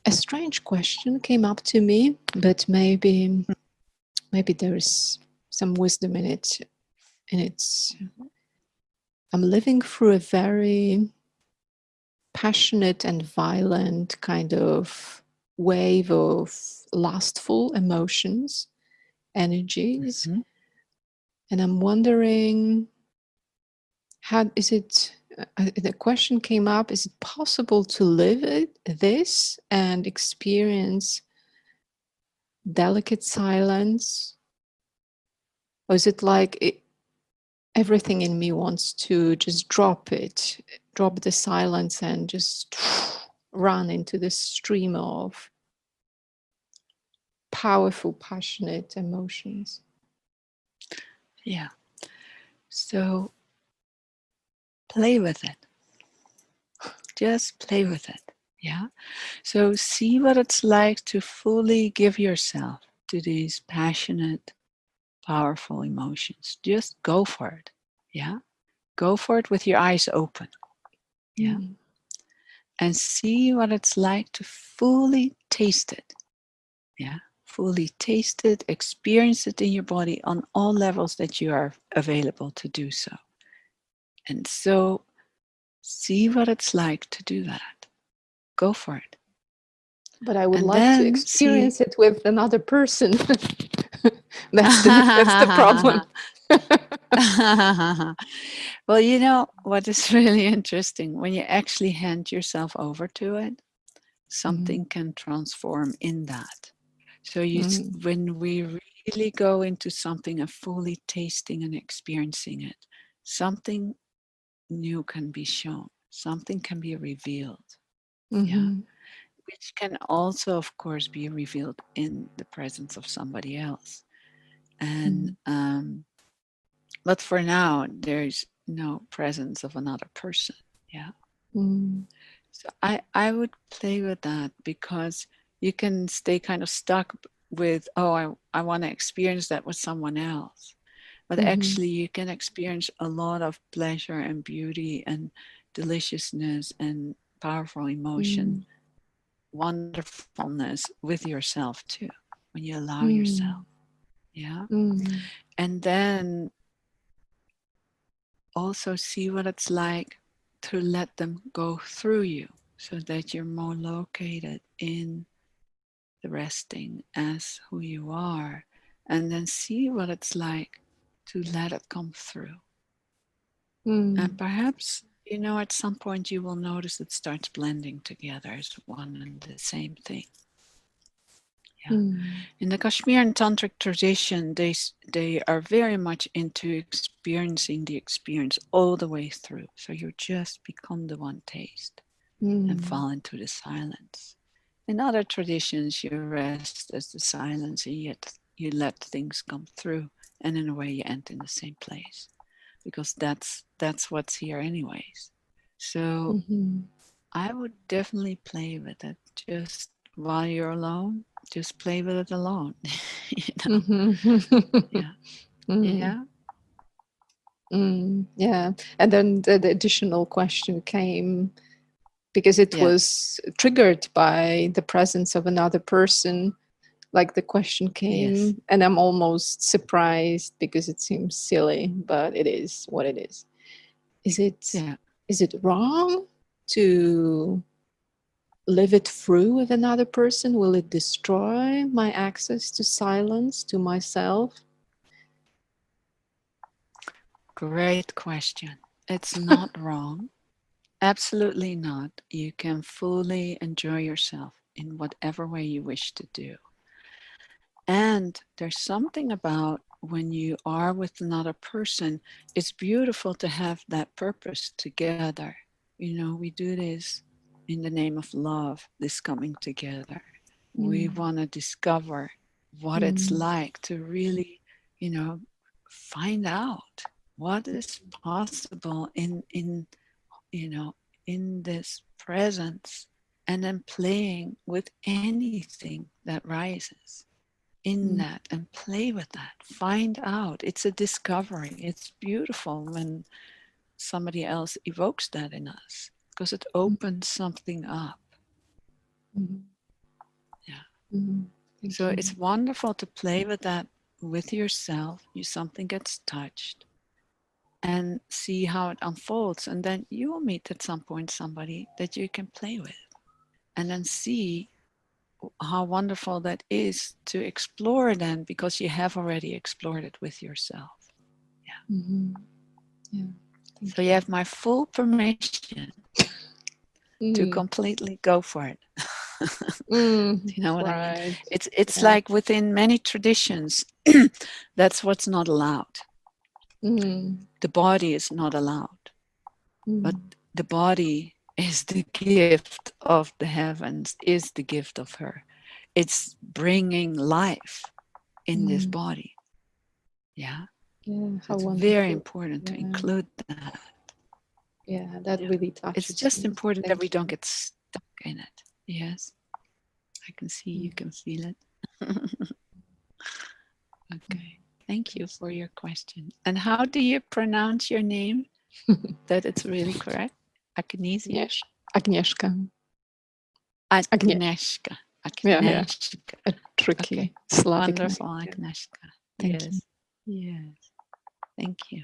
a strange question came up to me, but maybe there is some wisdom in it. And it's, I'm living through a very passionate and violent kind of wave of lustful emotions, energies. Mm-hmm. And I'm wondering, how is it, the question came up, is it possible to live this and experience delicate silence? Or is it like everything in me wants to just drop the silence and just run into this stream of powerful, passionate emotions? Yeah. So play with it. Just play with it. Yeah. So see what it's like to fully give yourself to these passionate, powerful emotions. Just go for it. Yeah. Go for it with your eyes open. Yeah. Mm. And see what it's like to fully taste it. Yeah. Fully taste it, experience it in your body on all levels that you are available to do so. And so see what it's like to do that. Go for it. But I would And like to then see. experience it with another person. That's the problem. Well, you know what is really interesting? When you actually hand yourself over to it, something can transform in that. So Mm. when we really go into something and fully tasting and experiencing it, something new can be shown, something can be revealed. Yeah. Mm-hmm. Which can also, of course, be revealed in the presence of somebody else. And but for now, there's no presence of another person. Yeah. Mm. So I would play with that, because you can stay kind of stuck with, oh, I want to experience that with someone else. But Mm-hmm. actually, you can experience a lot of pleasure and beauty and deliciousness and powerful emotion, Mm. wonderfulness with yourself too, when you allow yourself. Mm. Yeah. Mm. And then also see what it's like to let them go through you, so that you're more located in the resting as who you are. And then see what it's like to let it come through. And Mm. perhaps, at some point you will notice it starts blending together as one and the same thing. Yeah. Mm. In the Kashmir tantric tradition, they are very much into experiencing the experience all the way through. So you just become the one taste and Mm. fall into the silence. In other traditions, you rest as the silence, and yet you let things come through, and in a way you end in the same place, because that's what's here anyways. So Mm-hmm. I would definitely play with it. Just while you're alone, just play with it alone. you know? Mm-hmm. Yeah. Mm. Yeah. Mm. Yeah. And then the additional question came because it Yeah. was triggered by the presence of another person. Like the question Yes. came, and I'm almost surprised because it seems silly, but it is what it is. Is it Yeah. is it wrong to live it through with another person? Will it destroy my access to silence, to myself? Great question. It's not wrong. Absolutely not. You can fully enjoy yourself in whatever way you wish to do. And there's something about when you are with another person, it's beautiful to have that purpose together. We do this in the name of love, this coming together. We Mm. want to discover what it's Mm. like to really, you know, find out what is possible in this presence, and then playing with anything that rises in Mm. that and play with that. Find out. It's a discovery. It's beautiful when somebody else evokes that in us, because it opens something up. Mm. Thank So you. it's wonderful to play with that with yourself. Something gets touched and see how it unfolds. And then you will meet at some point somebody that you can play with and then see how wonderful that is to explore then, because you have already explored it with yourself. Yeah. Yeah. So you have my full permission to completely go for it. You know what I mean? It's like within many traditions, that's what's not allowed. The body is not allowed, but the body is the gift of the heavens, is the gift of her. It's bringing life in this body. Yeah. Yeah, So it's very important to include that. Yeah, that really touches It's just me. important Thank that we you. don't get stuck in it. Yes. I can see you can feel it. Okay. Thank you for your question. And how do you pronounce your name? That it's really correct? Agnesia? Yes. Agnieszka. Agnieszka. Yeah. Agnieszka. A tricky Okay. Slavic Wonderful, name. Agnieszka. Thank Yes. you. Yes. Thank you.